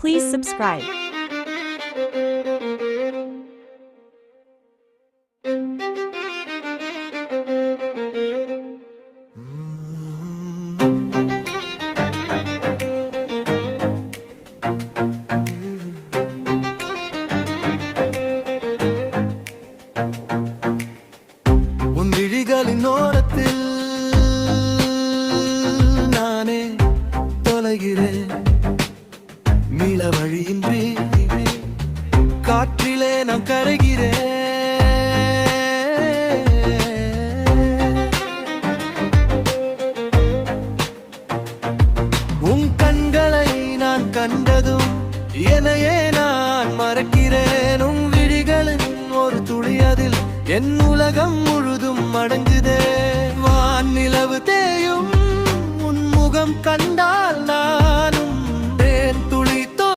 Please subscribe. உன் விழிகளின் ஓரத்தில் நானே தொலைகிறேன். மீள வழியின்றி காற்றிலே நான் கரைகிறேன். உன் கண்களை நான் கண்டதும் என்னையே நான் மறக்கிறேன். உன் விழிகளின் ஒரு துளி அதில் என் உலகம் முழுதும் அடங்குதே. வான் நிலவு தேயும் உன் முகம் கண்டால் நானும்